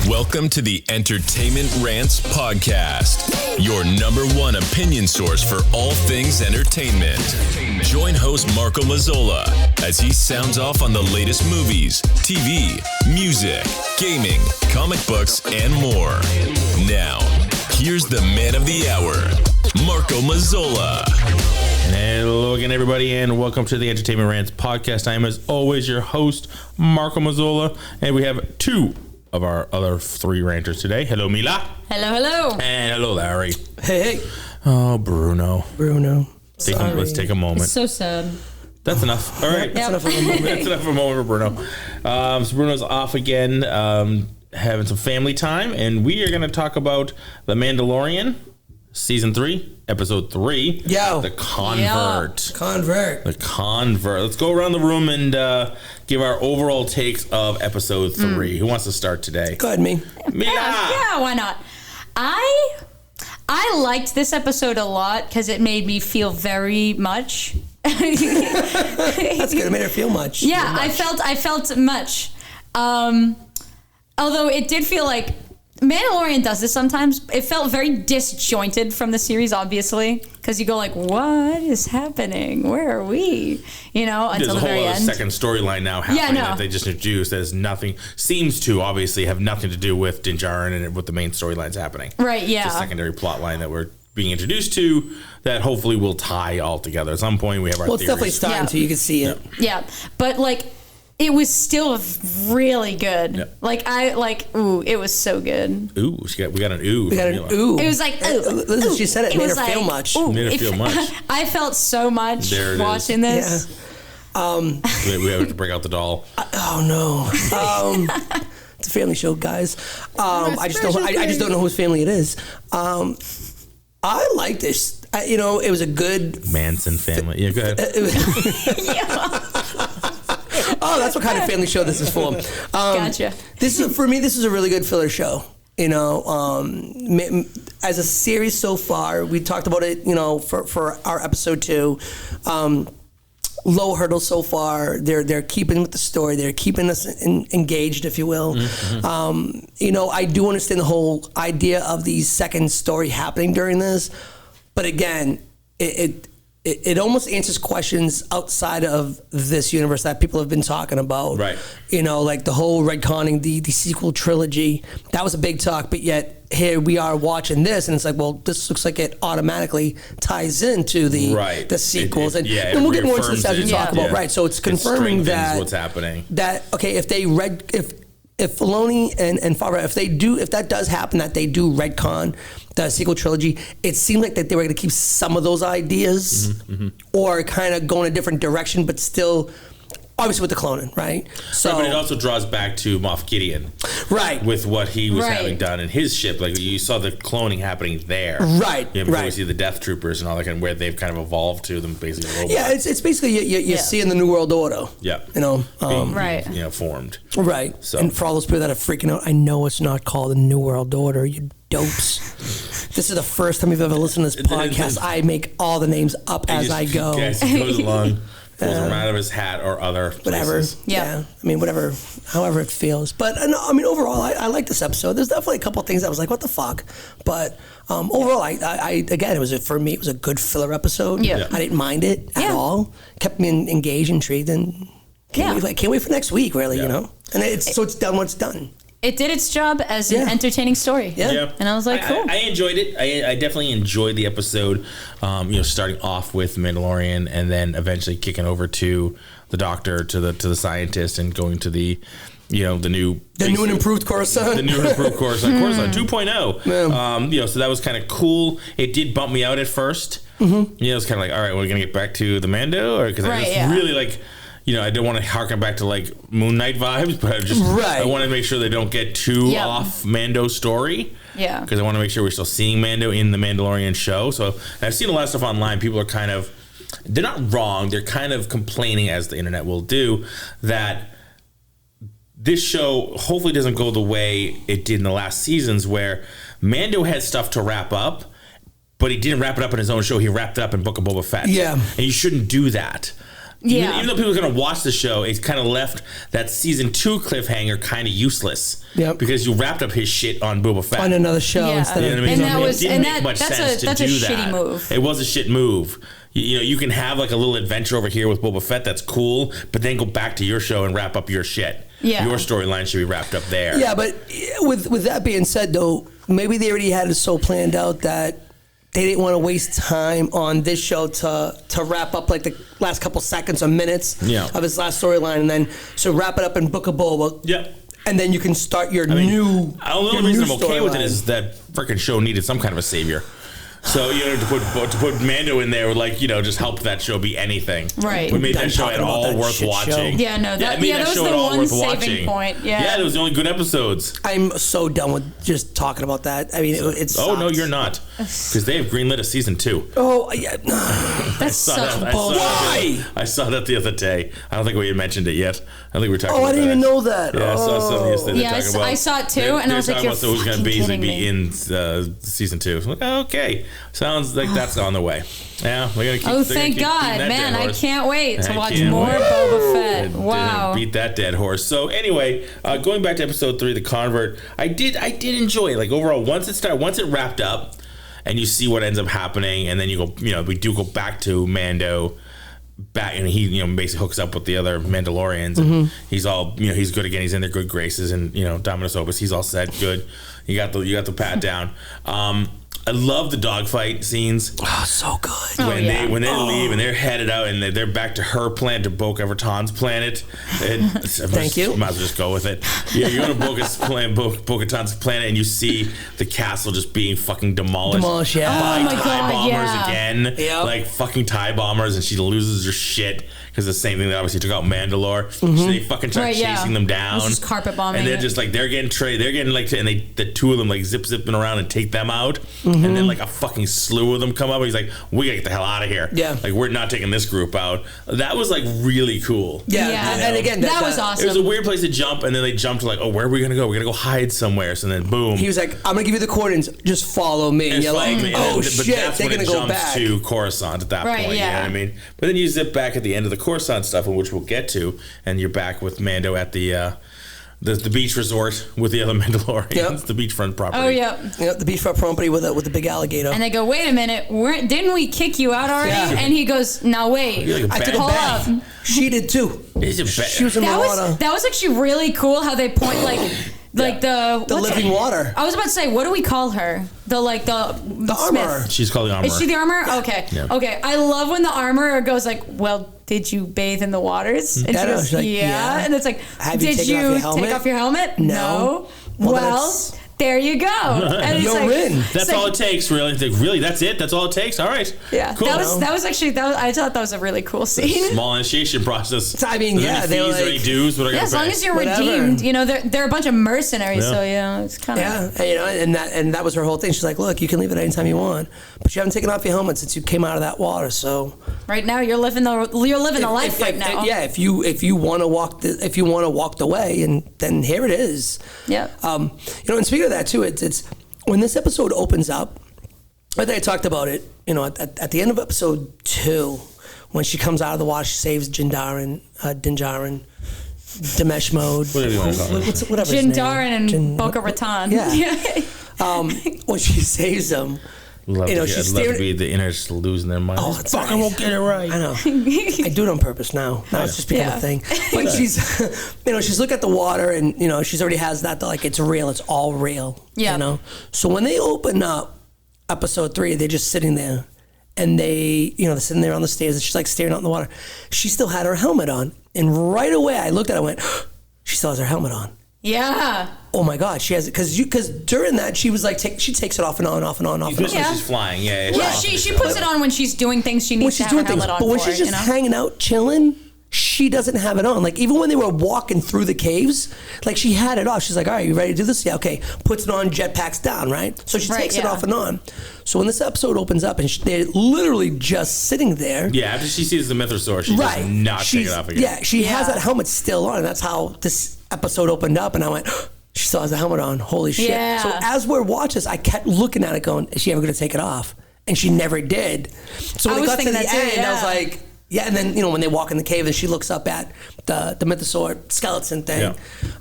Welcome to the Entertainment Rants Podcast, your number one opinion source for all things entertainment. Join host Marco Mazzola as he sounds off on the latest movies, TV, music, gaming, comic books, and more. Now, here's the man of the hour, Marco Mazzola. Hello again, everybody, and welcome to the Entertainment Rants Podcast. I am, as always, your host, Marco Mazzola, and we have two of our other three ranters today. Hello, Mila. Hello, hello. And hello, Larry. Hey. Oh, Bruno. Let's take a moment. It's so sad. That's enough. All right. That's enough of a moment. That's enough of a moment for Bruno. So Bruno's off again, having some family time, and we are going to talk about The Mandalorian, Season 3, Episode 3. Yo. The Convert. The Convert. Let's go around the room and give our overall takes of Episode 3. Who wants to start today? Go ahead, me. Mila. Yeah, why not? I liked this episode a lot because it made me feel very much. That's good. It made her feel much. Yeah, I felt much. Although it did feel like Mandalorian does this sometimes. It felt very disjointed from the series, obviously, because you go like, "What is happening? Where are we?" You know, until the very end. There's a whole second storyline now happening that they just introduced that has nothing, seems to obviously have nothing to do with Din Djarin and what the main storyline's happening. Right? Yeah. It's a secondary plot line that we're being introduced to that hopefully will tie all together. At some point, we have our Well, it's theories. definitely starting to. You can see it. Yeah, but like, it was still really good. Yep. It was so good. Ooh, we got an ooh. We got an ooh. It was like, ooh. Listen, she said it made her feel much. Made her feel much. I felt so much watching this. Yeah. We have to break out the doll. Oh no. It's a family show, guys. I just don't know whose family it is. I like this. It was a good Manson family. Yeah, go ahead. Oh, that's what kind of family show this is for. Gotcha. This is a really good filler show. As a series so far, we talked about it. For our episode 2, low hurdle so far. They're keeping with the story. They're keeping us engaged, if you will. Mm-hmm. I do understand the whole idea of the second story happening during this, but again, it almost answers questions outside of this universe that people have been talking about. Right. Like the whole retconning the sequel trilogy. That was a big talk, but yet here we are watching this, and it's like, well, this looks like it automatically ties into the sequels. And we'll get more into this as we talk about. Right. So it's confirming that what's happening. That if Filoni and Favreau, if that does happen, that they do retcon the sequel trilogy, it seemed like that they were going to keep some of those ideas or kind of go in a different direction, but still, obviously with the cloning, right? So, but it also draws back to Moff Gideon, right? With what he was having done in his ship, like you saw the cloning happening there, right? Before we see the Death Troopers and all that, kind of where they've kind of evolved to them, basically. Robots. Yeah, it's basically you're seeing the New World Order. Yeah, being, formed. Right. So. And for all those people that are freaking out, I know it's not called the New World Order. You dopes. This is the first time you've ever listened to this podcast. I make all the names up as I go. Yes, he goes along. Pulls them out of his hat or other places. Whatever. Yeah. I mean, whatever, however it feels. But overall, I like this episode. There's definitely a couple of things I was like, what the fuck? But overall, again, it was a good filler episode. Yeah. I didn't mind it at all. Kept me engaged, intrigued, and can't wait for next week, really, And it's done when it's done. It did its job as an entertaining story. Yeah. And I was like, cool. I enjoyed it. I definitely enjoyed the episode, starting off with Mandalorian and then eventually kicking over to the doctor, to the scientist, and going to the new and improved Coruscant. The new and improved Coruscant. Coruscant 2.0. Yeah. So that was kind of cool. It did bump me out at first. Mm-hmm. It was kind of like, all right, we're going to get back to the Mando? Because I was really like... I don't want to harken back to like Moon Knight vibes, but I want to make sure they don't get too off Mando's story. Yeah. Because I want to make sure we're still seeing Mando in the Mandalorian show. So I've seen a lot of stuff online. People are they're not wrong. They're kind of complaining, as the internet will do, that this show hopefully doesn't go the way it did in the last seasons, where Mando had stuff to wrap up, but he didn't wrap it up in his own show. He wrapped it up in Book of Boba Fett. Yeah. And you shouldn't do that. Even though people are going to watch the show, it's kind of left that season 2 cliffhanger kind of useless. Yep. Because you wrapped up his shit on Boba Fett. On another show instead of... And that was, it didn't and make much sense that's to a do shitty that. move. It was a shit move. You can have like a little adventure over here with Boba Fett that's cool, but then go back to your show and wrap up your shit. Yeah. Your storyline should be wrapped up there. Yeah, but with that being said, though, maybe they already had it so planned out that they didn't want to waste time on this show to wrap up like the last couple seconds or minutes of his last storyline, and then so wrap it up in Book of Boba. Yep. And then you can start your new. The only reason I'm okay with it is that freaking show needed some kind of a savior. So to put Mando in there would just help that show be anything. Right. We made that show at all worth watching. Yeah, no, that was the one saving point. Yeah, there was the only good episodes. I'm so done with just talking about that. I mean, it's. Oh no, you're not, because they have greenlit a season 2. Oh yeah, that's such bullshit. Why? I saw that the other day. I don't think we had mentioned it yet. I think we were talking. Oh, about I didn't even know that. Yeah, I saw something yesterday. Yeah, I saw it too, and I was like, "You're who's going to fucking be in season 2." I'm like, okay, sounds like that's on the way. Yeah, we're gonna keep. Oh, thank God, man! I can't wait to watch more Boba Fett. Wow, beat that dead horse. So anyway, going back to episode 3, The Convert, I did enjoy it. Like overall, once it wrapped up, and you see what ends up happening, and then you go, we do go back to Mando. Back, and he basically hooks up with the other Mandalorians, and he's all he's good again. He's in their good graces, and Dominus Opus, he's all set, good. You got the pat down. I love the dogfight scenes. Oh, so good. When they leave and they're headed out and they're back to her planet, to Bo-Katan's planet. Thank you. Might as well just go with it. Yeah, you're on Bo-Katan's planet and you see the castle just being fucking demolished. Yeah. By TIE bombers again. Yep. Like fucking TIE bombers, and she loses her shit. Because the same thing that obviously took out Mandalore. So they fucking start chasing them down. Just carpet bombing. And they're just like, they're getting the two of them like zipping around and take them out. And then like a fucking slew of them come up. And he's like, we gotta get the hell out of here. Yeah. Like, we're not taking this group out. That was like really cool. Yeah. And again, that was awesome. It was a weird place to jump, and then they jumped to like, oh, where are we gonna go? We're gonna go hide somewhere. So then boom. He was like, I'm gonna give you the coordinates. Just follow me. And you're like, oh shit, they're gonna go back to Coruscant at that point. Yeah. You know what I mean? But then you zip back at the end of the Coruscant stuff, which we'll get to, and you're back with Mando at the beach resort with the other Mandalorians, the beachfront property. Oh yeah, the beachfront property with the big alligator. And they go, wait a minute, didn't we kick you out already? Yeah. And he goes, now wait, like I took a bath. She did too. She was in the water. That was actually really cool how they point the living water. I was about to say, what do we call her? The armor. She's called the armor. Is she the armor? Okay. Yeah. Okay. I love when the armor goes like, well, did you bathe in the waters? And she goes, like, yeah. And it's like, did you take off your helmet? No. Well, there you go. And You're like, in. That's all it takes, really. Really, that's it? That's all it takes? All right. Yeah. Cool. That was actually, I thought that was a really cool scene. Small initiation process. I mean, they were like, any dues? What are as long as you're redeemed, they're a bunch of mercenaries, so it's kind of and that was her whole thing. She's like, look, you can leave it anytime you want, but you haven't taken off your helmet since you came out of that water. So right now you're living the life right now. Yeah, if you want to walk the way, and then here it is. Yeah. And speaking of that too, it's when this episode opens up. I think I talked about it. At the end of episode 2, when she comes out of the water, she saves Dinjarin, Demesh Mode. Whatever you want to call it. Whatever Dinjarin and Bo-Katan. Yeah. When she saves him. I'd love to be the inners losing their minds. Oh, it's I won't get it right. I know. I do it on purpose now. Now it's just become a thing. But she's, she's looking at the water, and she's already has that like it's real. It's all real. Yeah. So when they open up episode 3, they're just sitting there, and they're sitting there on the stairs, and she's like staring out in the water. She still had her helmet on, and right away I looked at it and went, she still has her helmet on. Yeah. Oh my God, she has it because during that she was like she takes it off and on, off and on, off and on. When she's flying, Yeah, she puts it on when she's doing things she needs to have her helmet on. But when she's just hanging out, chilling, she doesn't have it on. Like even when they were walking through the caves, like she had it off. She's like, all right, you ready to do this? Yeah, okay. Puts it on, jetpacks down, right? So she takes it off and on. So when this episode opens up and they're literally just sitting there. Yeah, after she sees the mythosaur, she does not take it off again. Yeah, she has that helmet still on, and that's how this episode opened up, and I went, she still has the helmet on. Holy shit. Yeah. So as we're watching this, I kept looking at it going, is she ever going to take it off? And she never did. So when it got to the end, I was like, Yeah, and then when they walk in the cave, and she looks up at the mythosaur skeleton thing,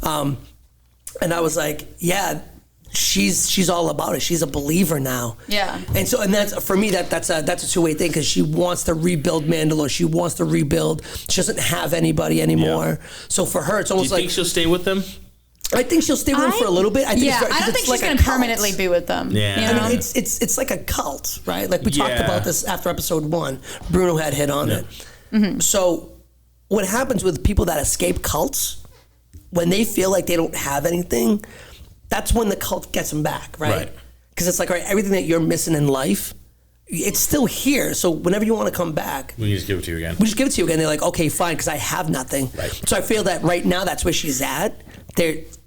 and I was like, yeah, she's all about it. She's a believer now. Yeah. And so, and that's for me that's a two-way thing, because she wants to rebuild Mandalore. She wants to rebuild. She doesn't have anybody anymore. Yeah. So for her, it's almost like. Do you think she'll stay with them? I think she'll stay with them for a little bit. I don't think she's going to permanently be with them. Yeah. You know? I mean, it's like a cult, right? Like we talked about this after episode 1. Bruno had hit on it. Mm-hmm. So what happens with people that escape cults, when they feel like they don't have anything, that's when the cult gets them back, right? Because it's like, all right, everything that you're missing in life, it's still here. So whenever you want to come back, we just give it to you again. They're like, okay, fine, because I have nothing. Right. So I feel that right now that's where she's at.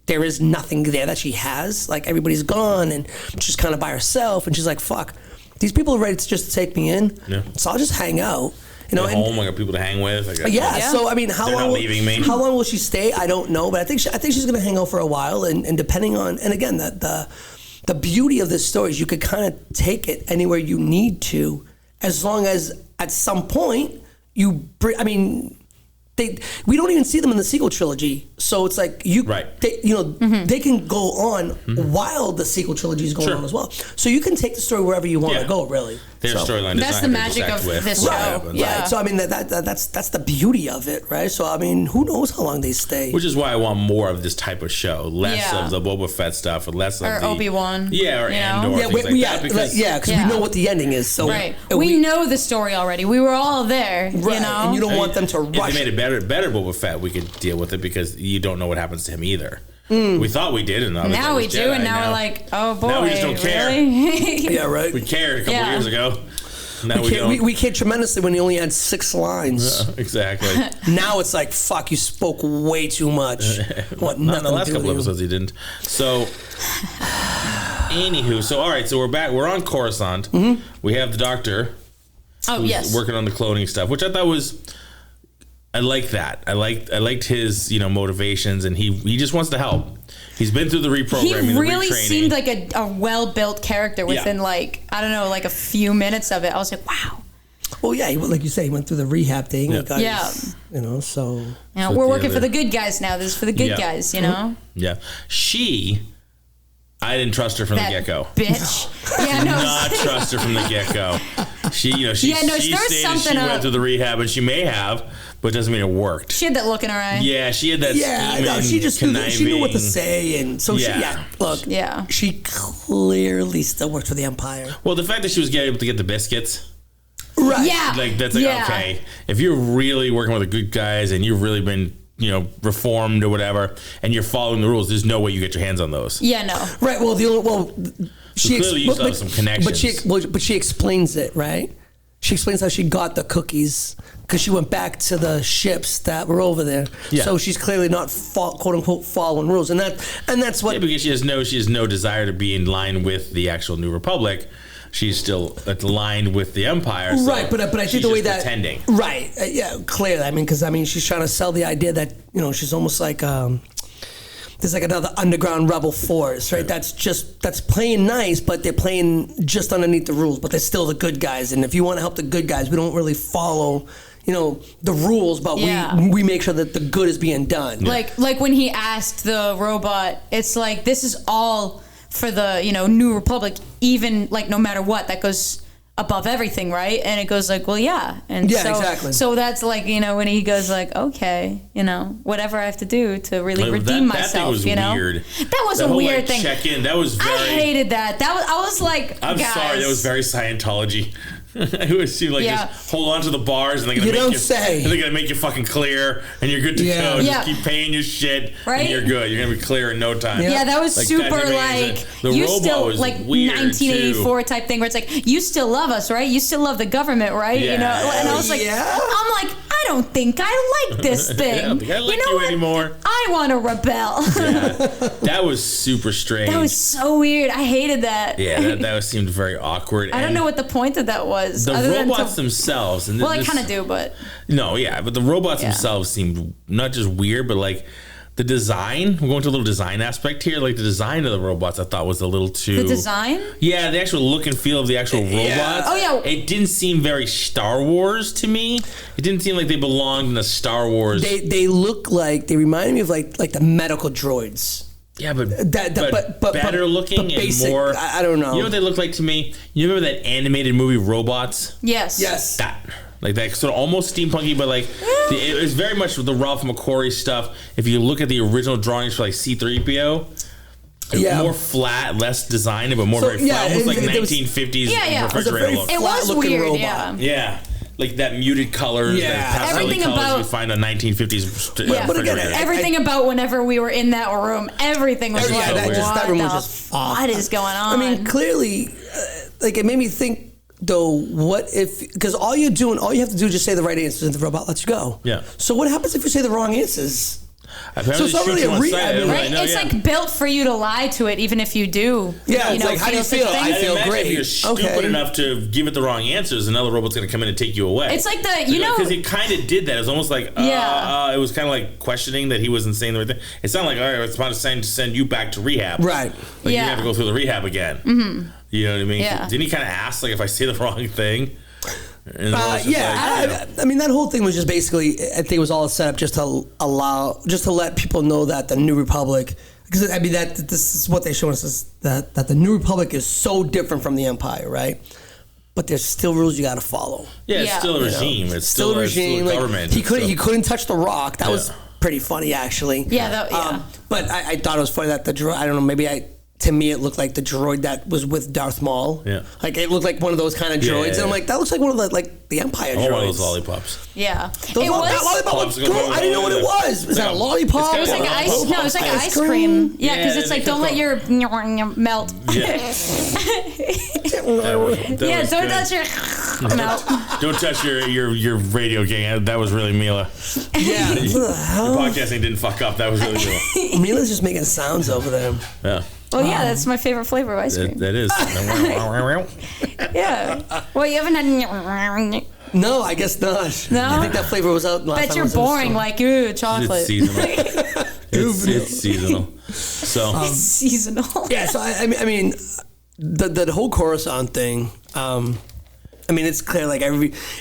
There is nothing there that she has. Like, everybody's gone, and she's kind of by herself, and she's like, fuck, these people are ready to just take me in. Yeah. So I'll just hang out. I got people to hang with. So I mean, how long will she stay? I don't know, but I think she's going to hang out for a while, and depending on, and again, the beauty of this story is you could kind of take it anywhere you need to, as long as at some point we don't even see them in the sequel trilogy, so it's like they can go on while the sequel trilogy is going on as well. So you can take the story wherever you want to go, really. Their storyline. That's the magic of this show. Right. So I mean, that's the beauty of it, right? So I mean, who knows how long they stay? Which is why I want more of this type of show, less of the Boba Fett stuff, or less of the Obi-Wan. Yeah, or Andor. Because we know what the ending is. So we know the story already. We were all there. Right. You know, and you don't want them to rush. If they made a better Boba Fett, we could deal with it, because you don't know what happens to him either. We thought we did, and now we do, Jedi, and now we're like, oh boy, now we just don't care. Really? Yeah, right. We cared a couple years ago. Now we cared tremendously when he only had 6 lines. Exactly. Now it's like, fuck, you spoke way too much. Not in the last couple episodes he didn't. So, anywho, all right, so we're back. We're on Coruscant. Mm-hmm. We have the Doctor. Oh, yes. Working on the cloning stuff, which I thought was. I like that. I liked his, motivations, and he just wants to help. He's been through the reprogramming. He really seemed like a well-built character within a few minutes of it. I was like, wow. Well, yeah, like you say, he went through the rehab thing. Yeah. So we're working for the good guys now. This is for the good guys, Yeah. I didn't trust her from the get-go. Bitch. Did not trust her from the get-go. She went through the rehab, and she may have, but it doesn't mean it worked. She had that look in her eye. Yeah, she had that scheming, she knew what to say, and so she clearly still worked for the Empire. Well, the fact that she was able to get the biscuits. Right. Yeah. That's okay. If you're really working with the good guys, and you've really been reformed or whatever, and you're following the rules, there's no way you get your hands on those. Yeah, no. Right. Well, she clearly used to have some connections. But she explains it, right? She explains how she got the cookies, because she went back to the ships that were over there. Yeah. So she's clearly not quote unquote following rules, and that's what. Yeah, because she has no desire to be in line with the actual New Republic. She's still aligned with the Empire. So right, but I think the way that pretending. Right, clearly. I mean, because she's trying to sell the idea that she's almost like there's like another underground rebel force, right? That's playing nice, but they're playing just underneath the rules. But they're still the good guys, and if you want to help the good guys, we don't really follow the rules, but we make sure that the good is being done. Like when he asked the robot, it's like, this is all for the New Republic, even no matter what, that goes above everything, right? And it goes like, well, and exactly. So that's when he goes like, okay, whatever I have to do to really redeem myself. That thing was weird. That was a weird thing. Check in. That was very. I hated that. I was like, I'm sorry. That was very Scientology. It would seem like just hold on to the bars, and they're gonna make you fucking clear, and you're good to go. Just keep paying your shit, and you're good. You're gonna be clear in no time. Yeah, that was super the you robot still was 1984 type thing, where it's like, you still love us, right? You still love the government, right? Yeah. And I was like, I'm like, I don't think I like this thing. I don't think I like you anymore. I want to rebel. That was super strange. That was so weird. I hated that. Yeah, that seemed very awkward. I don't know what the point of that was. The robots themselves. And I kind of do, but. No, yeah, but the robots themselves seemed not just weird, but the design, we're going to a little design aspect here. Like the design of the robots, I thought was a little too. The design? Yeah, the actual look and feel of the actual robots. Oh, yeah. It didn't seem very Star Wars to me. It didn't seem like they belonged in a Star Wars. They look like, they remind me of like the medical droids. Yeah, but better looking basic, and more. I don't know. You know what they look like to me? You remember that animated movie Robots? Yes. That. Like that sort of almost steampunky, but like it was very much the Ralph McQuarrie stuff. If you look at the original drawings for like C-3PO, more flat, less designed, but more very flat, almost like 1950s refrigerator look. It was weird, robot. Yeah. Like that muted colors, that pastel colors you find on 1950s refrigerator. Everything about whenever we were in that room, everything was like, that room was just off. What is going on? I mean, clearly, like it made me think. Though, what if? Because all you have to do is just say the right answers, and the robot lets you go. Yeah. So what happens if you say the wrong answers? Apparently so it's not really a right? It's like built for you to lie to it, even if you do. Yeah, it's like, how do you feel? I feel great. If you're stupid enough to give it the wrong answers, another robot's going to come in and take you away. It's like because it kind of did that. It was almost like, it was kind of like questioning that he wasn't saying the right thing. It sounded like, all right, it's about to send you back to rehab. Right. Like you have to go through the rehab again. Mm-hmm. You know what I mean? Yeah. Didn't he kind of ask, like, if I say the wrong thing? I mean, that whole thing was just basically, I think it was all set up just to let people know that the New Republic, because I mean, this is what they show us, is that the New Republic is so different from the Empire, right? But there's still rules you got to follow. Yeah, it's still a regime. It's still a regime. Like, government. He couldn't touch the rock. That was pretty funny, actually. Yeah. But I thought it was funny that the droid, I don't know, to me, it looked like the droid that was with Darth Maul. Yeah. Like, it looked like one of those kind of droids. And I'm like, that looks like one of the Empire droids. One of those lollipops. Yeah. That lollipop was cool. I didn't know what it was. Was that a lollipop? It was like ice cream. Yeah, because it's like, don't let your melt. Yeah. Don't touch your melt. Don't touch your radio gang. That was really Mila. Yeah. The podcasting didn't fuck up. That was really Mila. Mila's just making sounds over there. Yeah. Well, yeah, that's my favorite flavor of ice cream. That is. Yeah. Well, you haven't had. No, I guess not. No? I think that flavor was out last time. Bet you're boring, like, ooh, chocolate. It's seasonal. it's seasonal. So. It's seasonal. Yeah, so I mean, the whole Coruscant thing, I mean, it's clear, like,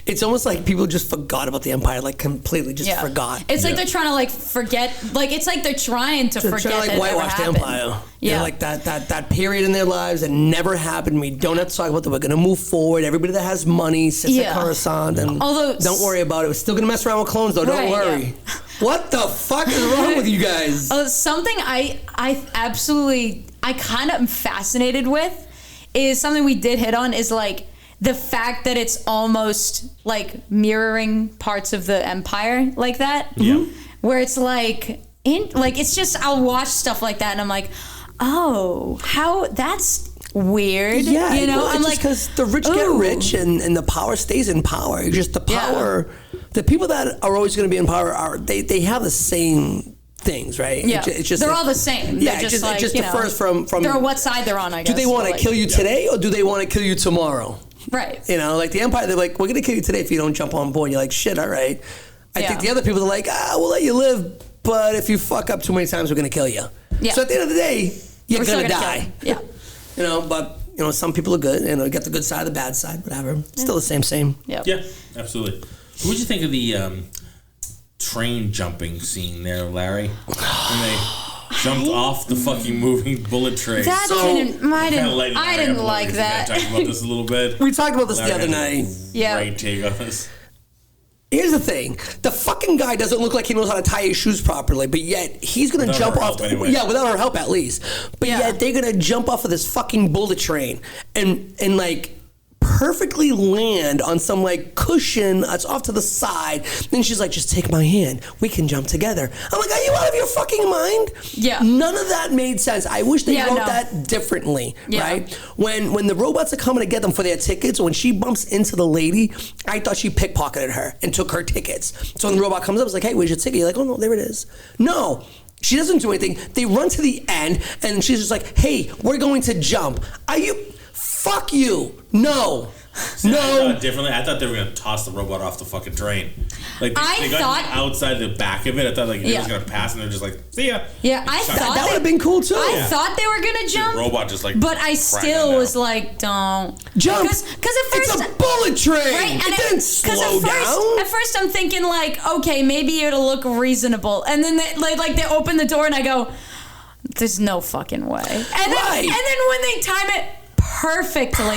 it's almost like people just forgot about the Empire, like, completely just forgot. It's like they're trying to, like, forget, like, it's like they're trying to forget like, that whitewash the Empire. Yeah. They're like, that period in their lives that never happened, we don't have to talk about that, we're going to move forward, everybody that has money sits at Coruscant, and don't worry about it, we're still going to mess around with clones, though, don't worry. Yeah. What the fuck is wrong with you guys? Something I kind of am fascinated with is something we did hit on, is, like, the fact that it's almost like mirroring parts of the Empire like that. Yeah. Where it's like, it's just, I'll watch stuff like that and I'm like, oh, how, that's weird. Yeah, you know, well, I'm just like, because the rich get rich and the power stays in power. It's just the power, the people that are always going to be in power they have the same things, right? Yeah, it's just they're all the same. Yeah, just it just differs from they're what side they're on, I guess. Do they want to kill you today or do they want to kill you tomorrow? Right. You know, like the Empire, they're like, we're going to kill you today if you don't jump on board. You're like, shit, all right. I think the other people are like, we'll let you live, but if you fuck up too many times, we're going to kill you. Yeah. So at the end of the day, you're going to die. Yeah. You know, but, you know, some people are good. You know, you got the good side, the bad side, whatever. Still the same. Yep. Yeah, absolutely. What did you think of the train jumping scene there, Larry? When they jumped off the fucking moving bullet train. I didn't like that. We talked about this a little bit. We talked about this the other night. Yeah. Great take on this. Here's the thing. The fucking guy doesn't look like he knows how to tie his shoes properly, but yet he's going to jump off. Yeah, without her help at least. But yet they're going to jump off of this fucking bullet train and like perfectly land on some like cushion that's off to the side. Then she's like, just take my hand. We can jump together. I'm like, are you out of your fucking mind? Yeah. None of that made sense. I wish they wrote that differently, right? When the robots are coming to get them for their tickets, when she bumps into the lady, I thought she pickpocketed her and took her tickets. So when the robot comes up, it's like, hey, where's your ticket? You're like, oh no, there it is. No. She doesn't do anything. They run to the end and she's just like, hey, we're going to jump. Are you... Fuck you. No. See, I thought differently. I thought they were gonna toss the robot off the fucking train. Like they got outside the back of it. I thought like it was gonna pass, and they're just like, see ya. Yeah, I thought that would have been cool too. I thought they were gonna jump. The robot just like. But I still was like, don't jump. Because at first it's a bullet train. Right, and it didn't slow down. At first, I'm thinking like, okay, maybe it'll look reasonable, and then they open the door, and I go, there's no fucking way. And then when they time it perfectly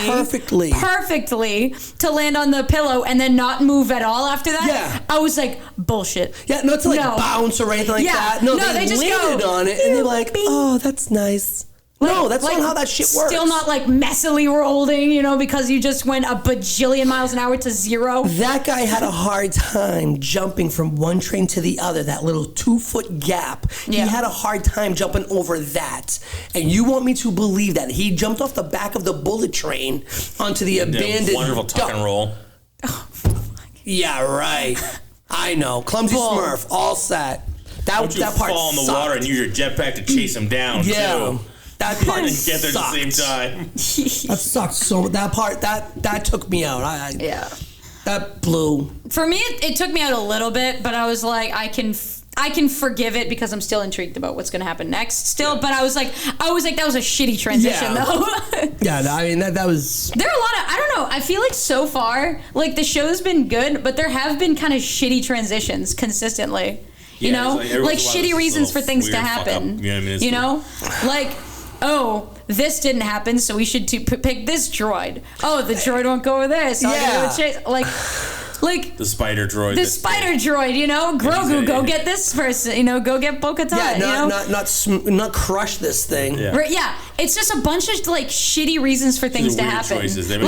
to land on the pillow and then not move at all after that, I was like, bullshit. Yeah, not to bounce or anything like that. No, they just landed on it and they're like, oh, that's nice. No, that's not how that shit works. Still not like messily rolling, because you just went a bajillion miles an hour to 0. That guy had a hard time jumping from one train to the other, that little 2-foot gap. Yeah. He had a hard time jumping over that. And you want me to believe that he jumped off the back of the bullet train onto the abandoned wonderful tuck and roll. Oh, fuck. Yeah, right. I know. Clumsy Smurf, all set. Don't you fall in the water and use your jetpack to chase him down, too. That part didn't get there at the same time. That sucked so. That part that took me out. That blew. For me, it took me out a little bit, but I was like, I can forgive it because I'm still intrigued about what's going to happen next. Still, but I was like, that was a shitty transition though. I mean that was. There are a lot of I don't know. I feel like so far, like the show's been good, but there have been kind of shitty transitions consistently. You know, like shitty reasons for things to happen. You know, like. Oh, this didn't happen, so we should pick this droid. Oh, the droid won't go over there, so I'm gonna chase. Like the spider droid. The spider droid, Grogu, go get this person, go get Bo-Katan. Yeah, not crush this thing. Yeah. Right, yeah. It's just a bunch of like shitty reasons for things to happen. Choices. They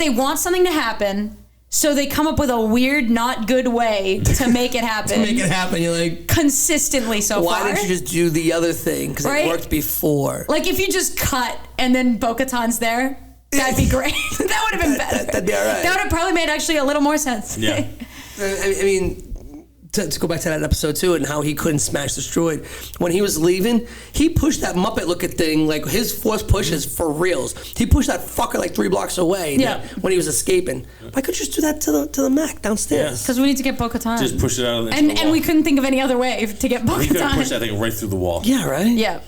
want something to happen. So they come up with a weird, not good way to make it happen. You're like... Consistently so far. Why didn't you just do the other thing? Because it worked before. Like, if you just cut and then Bo-Katan's there, that'd be great. That would have been better. That'd be all right. That would have probably made actually a little more sense. Yeah. I mean... To go back to that episode too, and how he couldn't smash this droid. When he was leaving, he pushed that Muppet looking thing, like his force push is for reals. He pushed that fucker like 3 blocks away when he was escaping. Why couldn't you just do that to the mech downstairs? Because we need to get Bo-Katan. Just push it out and we couldn't think of any other way to get Bo-Katan. We could have pushed that thing right through the wall. Yeah, right? Yeah.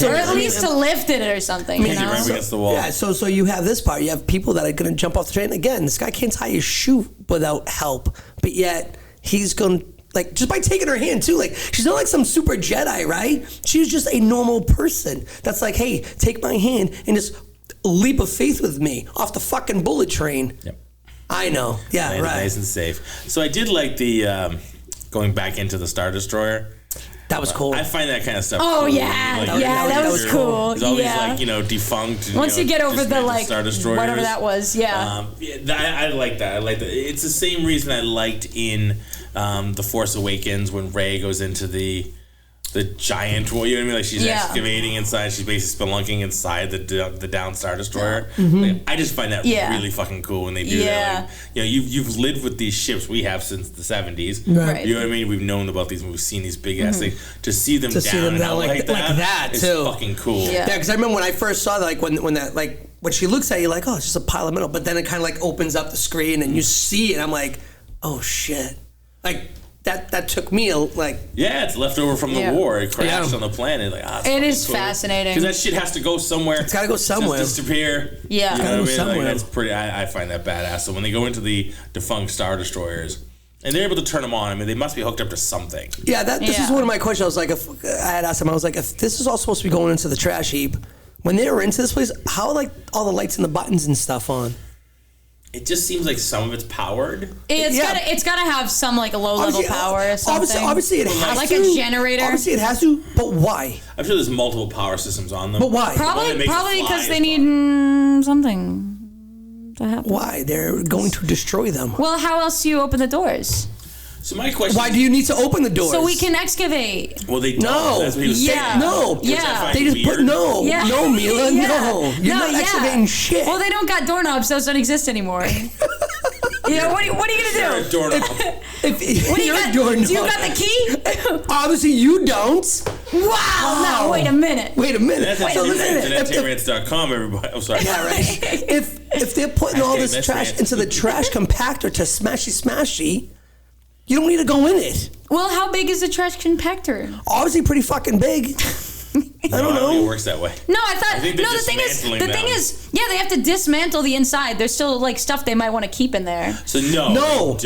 Or at least to lift it or something. Right against the wall. Yeah, so you have this part. You have people that are going to jump off the train. Again, this guy can't tie his shoe without help, but yet he's going to... Like, just by taking her hand, too. Like, she's not like some super Jedi, right? She's just a normal person that's like, hey, take my hand and just leap of faith with me off the fucking bullet train. Yep. I know. Yeah, right. Nice and safe. So I did like the going back into the Star Destroyer. That was cool. I find that kind of stuff cool. cool. Yeah. That was cool. There's all these, like, defunct... Once you get over the, like, Star Destroyers, whatever that was, I like that. I like that. It's the same reason I liked in The Force Awakens when Rey goes into the giant, you know what I mean? Like, she's excavating inside. She's basically spelunking inside the down Star Destroyer. Mm-hmm. Like, I just find that really fucking cool when they do that. Like, you've lived with these ships we have since the 70s. Right. You know what I mean? We've known about these. We've seen these big ass things. To see them down and out like that is fucking cool. Yeah, because I remember when I first saw that, like when she looks at you, like, oh, it's just a pile of metal, but then it kind of like opens up the screen and you see it. I'm like, oh shit, like. That took me it's left over from the war. It crashed on the planet. Like, it is fascinating because that shit has to go somewhere. It's got to go somewhere. Just disappear. Yeah, you know what I mean? Somewhere. Like, that's pretty. I find that badass. So when they go into the defunct Star Destroyers and they're able to turn them on, I mean, they must be hooked up to something. Yeah, this is one of my questions. I was like, I had asked him. I was like, if this is all supposed to be going into the trash heap, when they were into this place, how are, like, all the lights and the buttons and stuff on? It just seems like some of it's powered. It's gotta have some like low level power or something. Obviously it has like to. Like a generator. Obviously it has to, but why? I'm sure there's multiple power systems on them. But why? Probably because they need something to happen. Why? They're going to destroy them. Well, how else do you open the doors? So my question why do you need to open the doors? So we can excavate. Well, they don't. No. That's what he was saying. No. Yeah. They just put no, Mila, no. You're not excavating shit. Well, they don't got doorknobs. Those don't exist anymore. What are you gonna do? Doorknob. If you're a doorknob. Do you got the key? Obviously you don't. Wow. No, wait a minute. That's tamerants.com, everybody. Oh, sorry. Yeah, right. If they're putting all this trash into the trash compactor to smashy, you don't need to go in it. Well, how big is the trash compactor? Obviously pretty fucking big. I don't know. It works that way. No, the thing is, yeah, they have to dismantle the inside. There's still like stuff they might want to keep in there. So They don't. Oh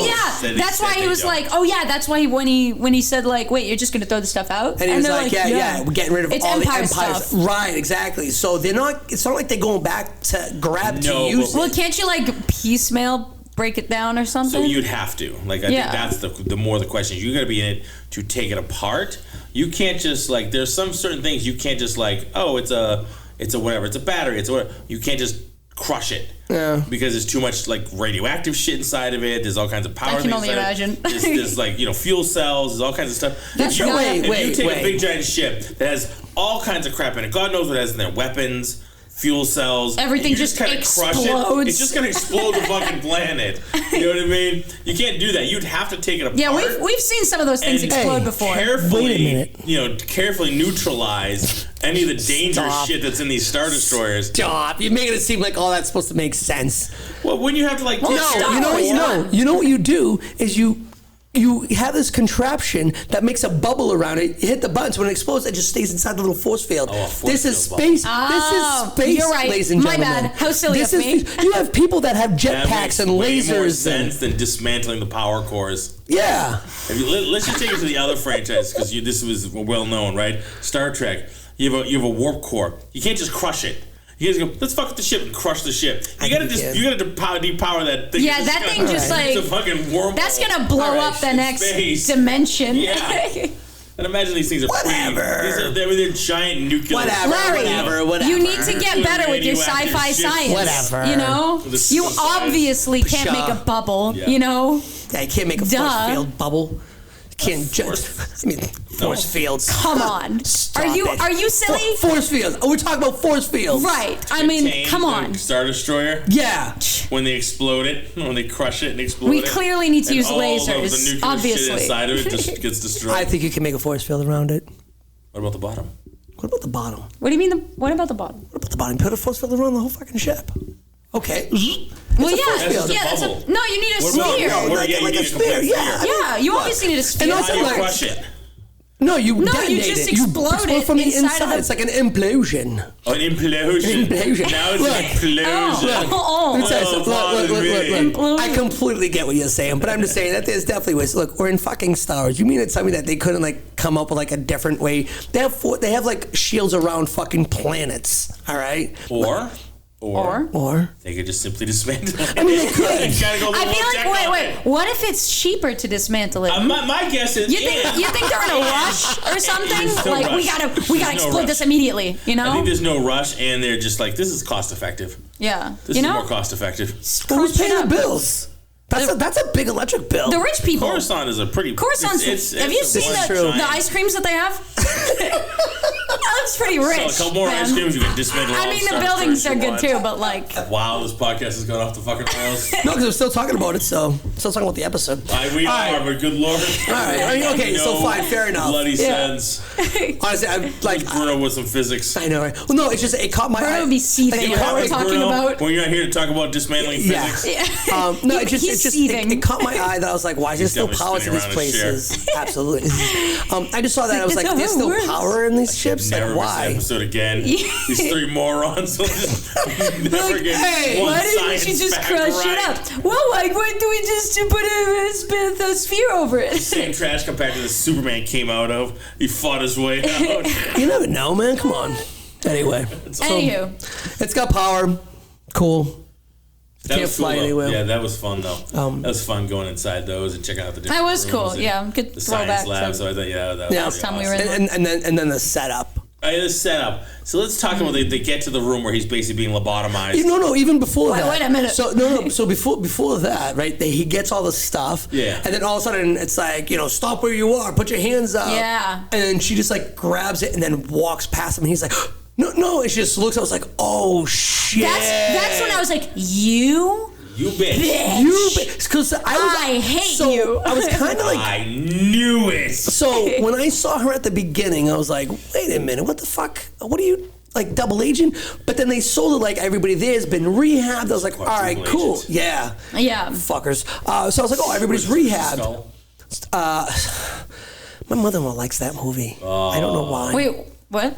yeah, that's why he was like, oh yeah, that's why when he said like, wait, you're just gonna throw the stuff out, and he was like, yeah, we're getting rid of all the Empire stuff. Right, exactly. So they're not. It's not like they're going back to grab to use. Well, can't you like piecemeal? Break it down or something? So you'd have to. Like, I think that's the more the question. You got to be in it to take it apart. You can't just, like, there's some certain things you can't just, like, oh, it's a whatever. It's a battery. It's a whatever. You can't just crush it. Yeah. Because there's too much, like, radioactive shit inside of it. There's all kinds of power things. I can only imagine. There's, like, fuel cells. There's all kinds of stuff. That's if you take a big giant ship that has all kinds of crap in it, God knows what it has in there. Weapons, fuel cells, everything just kind of explodes. It's just going to explode the fucking planet. You know what I mean? You can't do that. You'd have to take it apart. Yeah, we've seen some of those things explode before. Carefully neutralize any of the dangerous shit that's in these Star Destroyers. Stop! You're making it seem like all that's supposed to make sense. Well, when you have to like, you know what you do is you have this contraption that makes a bubble around it. You hit the button, so when it explodes, it just stays inside the little force field. This is space. This is space, you're right. ladies and gentlemen. My bad. How silly of me. You have people that have jetpacks and lasers. Way more sense than dismantling the power cores. Yeah. Let's just take it to the other franchise, because this was well known, right? Star Trek. You have a warp core. You can't just crush it. You guys go, let's fuck with the ship and crush the ship. You gotta depower that thing. Yeah, that thing just like, it's a fucking wormhole. That's gonna blow up the next dimension. Yeah. And imagine these things are they're giant nuclear. Whatever. You need to get better with your sci-fi science. Whatever. You know, you obviously can't make a bubble. You know, yeah, you can't make a force field bubble. Can't judge. I mean, force fields. Come on. Are you silly? Force fields. Oh, we're talking about force fields. Right. I mean, come on. Star Destroyer. Yeah. When they explode it, when they crush it and explode it. We clearly need to use lasers. All of the nuclear obviously. shit inside of it just gets destroyed. I think you can make a force field around it. What about the bottom? What about the bottom? What do you mean? What about the bottom? What about the bottom? Put a force field around the whole fucking ship. Okay. Well, no, you need a sphere. You need a sphere. Yeah, you obviously need a sphere. And also, you crush it. No, you just explode it from the inside. It's like an implosion. Oh, an implosion. Now it's an implosion. Look. I completely get what you're saying, but I'm just saying that there's definitely ways. Look, we're in fucking Star Wars. You mean to tell me that they couldn't like come up with like a different way? They have like shields around fucking planets. All right. Or they could just simply dismantle it. I mean, they could. I feel like, wait. What if it's cheaper to dismantle it? My guess is you think they're in a rush or something? Like rush. we gotta exploit this immediately. You know? I think there's no rush, and they're just like, this is cost effective. Yeah. This is more cost effective. Who's paying the bills? That's a big electric bill. The rich people. Coruscant is a pretty. Coruscant. Have you seen the ice creams that they have? That looks pretty rich. So a couple more ice creams, you can dismantle. I mean, the buildings are good too, but like. Wow, this podcast has gone off the fucking rails. No, because we're still talking about it. So still talking about the episode. We are, but good lord. All right. I mean, okay. So fine, fair enough. Bloody sense. Honestly, I'm like Bruno with some physics. I know, right? Well, no, it's just it caught my eye. Bruno would be seething. What we're talking about. When you're not here to talk about dismantling physics. Yeah. No, it caught my eye that I was like, why is there still power to these places? Absolutely. I just saw that. I was like, there's still power in these ships? Like, why? Episode again. These three morons will just never get one why didn't you just crush it up? Well, why wouldn't we just put a sphere over it? The same trash compactor that Superman came out of. He fought his way out. You never know, man. Come on. Anyway. Anywho. It's got power. Cool. Can't fly anywhere. Yeah, that was fun though. That was fun going inside those and checking out the different That was cool. Yeah, good the throwback. Science lab. So I thought, that was last time we were in. And then the setup. The setup. So let's talk about they get to the room where he's basically being lobotomized. No, even before that. Wait a minute. So no. So before that, right? He gets all the stuff. Yeah. And then all of a sudden it's like, stop where you are, put your hands up. Yeah. And then she just like grabs it and then walks past him. And he's like, no. And she just looks. I was like, oh shit. That's when I was like, you You bitch. You bitch. Because I hate you. I was kind of like... I knew it. So when I saw her at the beginning, I was like, wait a minute, what the fuck? What are you... Like double agent, but then they sold it like everybody there's been rehabbed. I was like, all right, cool, yeah, fuckers. So I was like, oh, everybody's rehabbed. My mother-in-law likes that movie. I don't know why. Wait, what?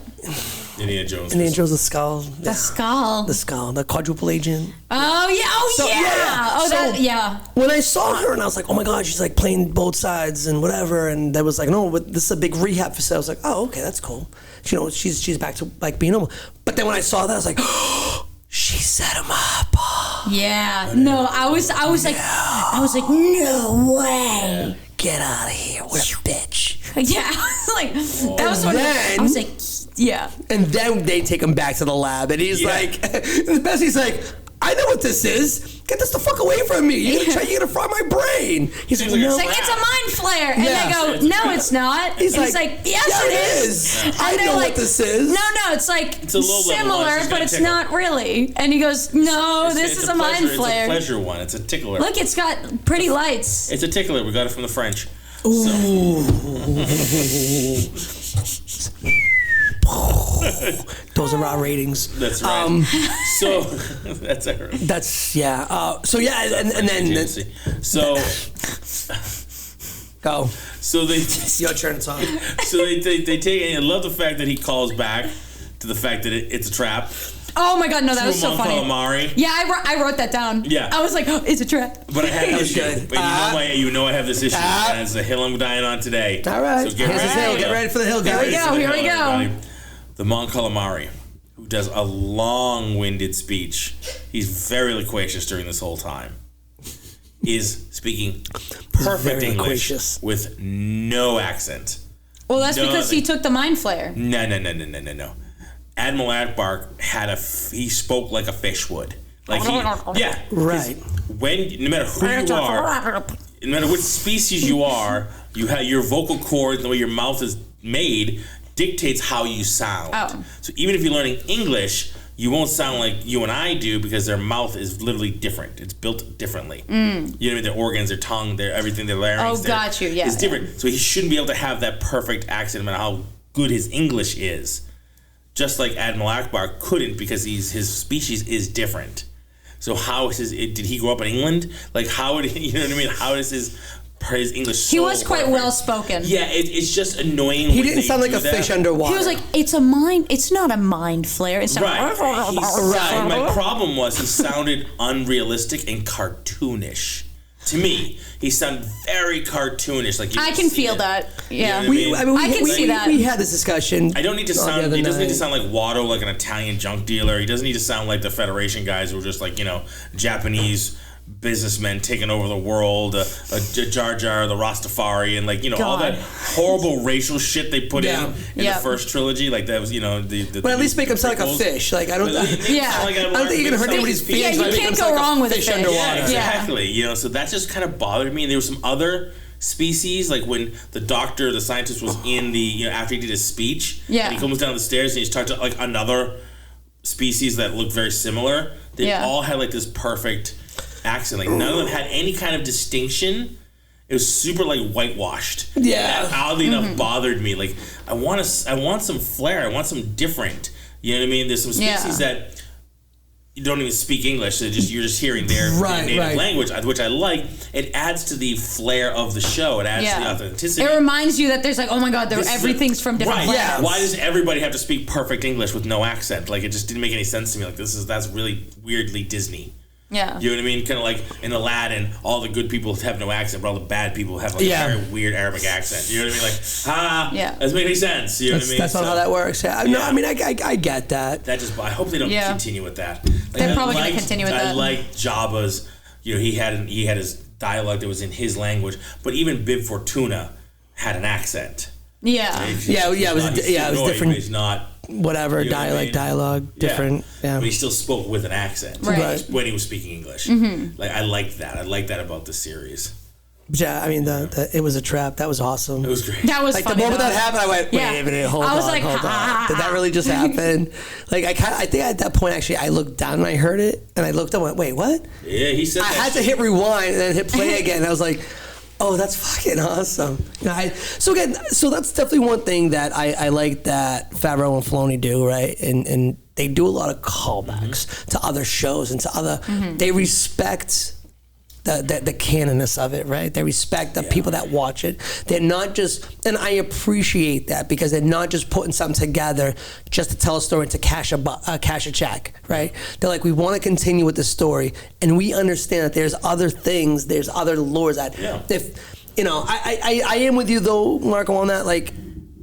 Indiana Jones. Indiana Jones, the skull. The skull. The skull. The quadruple agent. Oh yeah. Oh So, yeah. Oh So, that. Yeah. When I saw her and I was like, oh my god, she's like playing both sides and whatever, and that was like, no, but this is a big rehab facility. I was like, oh, okay, that's cool. You know, she's back to like being normal. But then when I saw that, I was like, oh, she set him up. Yeah. No, I was like, no way. Get out of here, what a bitch. Yeah. I was like, that was one. I was like, yeah. And then they take him back to the lab, and he's like, the best. He's like, I know what this is. Get this the fuck away from me. You're gonna fry my brain. He's like, no. It's like, it's a mind flare. And they go, no, it's not. He's like, yes, it is. And I know what this is. No, it's like it's similar, but it's not really. And he goes, no, this is a mind flare. It's a pleasure one. It's a tickler. Look, it's got pretty lights. It's a tickler. We got it from the French. Ooh. Those are our ratings. That's right. So that's our. That's so yeah, and then so go. So they your turn, Tom. So they take. And I love the fact that he calls back to the fact that it's a trap. Oh my god, no, that was so funny. Calamari. Yeah, I wrote that down. Yeah. I was like, oh, it's a trap. But I had an issue. But you know I have this issue. And it's the hill I'm dying on today. All right. So get ready for the hill, guys. Here we go. The Mon Calamari, who does a long-winded speech, he's very loquacious during this whole time, is speaking perfect English with no accent. Well, that's because he took the mind flare. No. Admiral Akbar he spoke like a fish would. Like right. No matter who you are, no matter which species you are, you have your vocal cords and the way your mouth is made dictates how you sound. Oh. So even if you're learning English, you won't sound like you and I do because their mouth is literally different. It's built differently. You know what I mean? Their organs, their tongue, their everything, their larynx. Oh, got you. Yeah. It's different. So he shouldn't be able to have that perfect accent no matter how good his English is. Just like Admiral Akbar couldn't because his species is different. So how is did he grow up in England? Like how would he, you know what I mean? How is his English so He was quite well spoken. Yeah, it's just annoying. He didn't sound like a fish underwater. He was like, it's not a mind flare. It's right. My problem was he sounded unrealistic and cartoonish. To me, he sounded very cartoonish. Like I can feel that. Yeah, I can see that. We had this discussion. I don't need to sound. He doesn't need to sound like Watto, like an Italian junk dealer. He doesn't need to sound like the Federation guys who are just like Japanese businessmen taking over the world, Jar Jar, the Rastafari, and all that horrible racial shit they put in the first trilogy. Like that was But at least make him sound like a fish. Like I don't. I don't think you're gonna hurt anybody's feelings. Yeah, you can't go wrong with a fish underwater. Yeah, exactly. So that just kind of bothered me. And there were some other species, like when the scientist was in the after he did his speech, and he comes down the stairs and he's talking to like another species that looked very similar. They all had like this perfect accent. Like none of them had any kind of distinction. It was super like whitewashed. Yeah. That oddly enough bothered me. Like I want some flair. I want some different. You know what I mean? There's some species that you don't even speak English. So you're just hearing their native language, which I like. It adds to the flair of the show. It adds to the authenticity. It reminds you that there's like, oh my god, everything's from different planets. Yeah. Why does everybody have to speak perfect English with no accent? Like it just didn't make any sense to me. Like that's really weirdly Disney. Yeah. You know what I mean? Kind of like in Aladdin, all the good people have no accent, but all the bad people have like a very weird Arabic accent. You know what I mean? Like, doesn't make any sense. You know what I mean? That's not how that works. Yeah. No, I mean, I get that. I hope they don't continue with that. They're probably going to continue with that. I like Jabba's, he had his dialogue that was in his language, but even Bib Fortuna had an accent. Yeah. It was different. He's not. Whatever, dialogue, different. Yeah. But he still spoke with an accent right. when he was speaking English. Mm-hmm. Like I like that. I like that about the series. Yeah, I mean, it was a trap. That was awesome. It was great. That was like funny, the moment that happened. I went, wait a minute, hold on. Did that really just happen? Like I think at that point actually I looked down and I heard it and I looked up and went, wait, what? Yeah, he said. I had to hit rewind and then hit play again. And I was like, oh, that's fucking awesome. So that's definitely one thing that I like that Favreau and Filoni do, right? And they do a lot of callbacks to other shows and to other. They respect the canonness of it, right? They respect the people that watch it. They're not just, and I appreciate that because they're not just putting something together just to tell a story and to cash a check, right? They're like, we want to continue with the story, and we understand that there's other things, there's other lores that if I am with you though, Marco, on that. Like,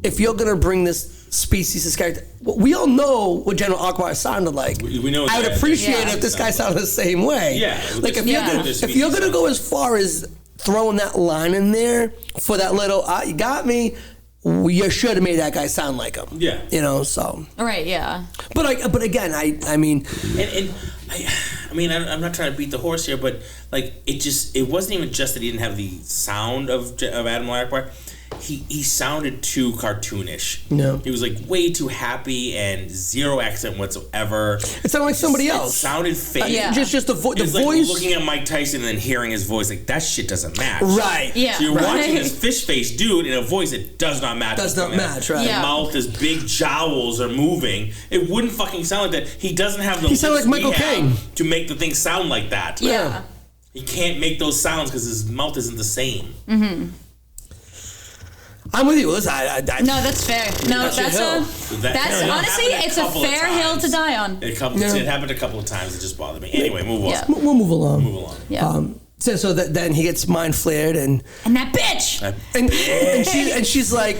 if you're gonna bring this species, this character, we all know what General Akbar sounded like. We know. I would appreciate it if this guy sounded the same way. Yeah. Like if you're gonna go as far as throwing that line in there for that little, you got me. You should have made that guy sound like him. Yeah. So. Right. Yeah. But again, I mean. I'm not trying to beat the horse here, but like it wasn't even just that he didn't have the sound of Admiral Akbar. He sounded too cartoonish. No. He was like way too happy and zero accent whatsoever. It sounded like somebody else. It sounded fake. Just the voice. Like looking at Mike Tyson and then hearing his voice, like that shit doesn't match. Right. Yeah. So you're watching this fish face dude in a voice that does not match. Does not match, right. Yeah. The mouth, his big jowls are moving. It wouldn't fucking sound like that. He doesn't have the He sounded like Michael Caine to make the thing sound like that. Yeah. He can't make those sounds because his mouth isn't the same. I'm with you. Listen, no, that's fair. No, that's honestly, it's a fair hill to die on. It happened a couple of times. It just bothered me. Anyway, move on. Yeah. We'll move along. Yeah. So then he gets mind flared and that bitch. And she's like,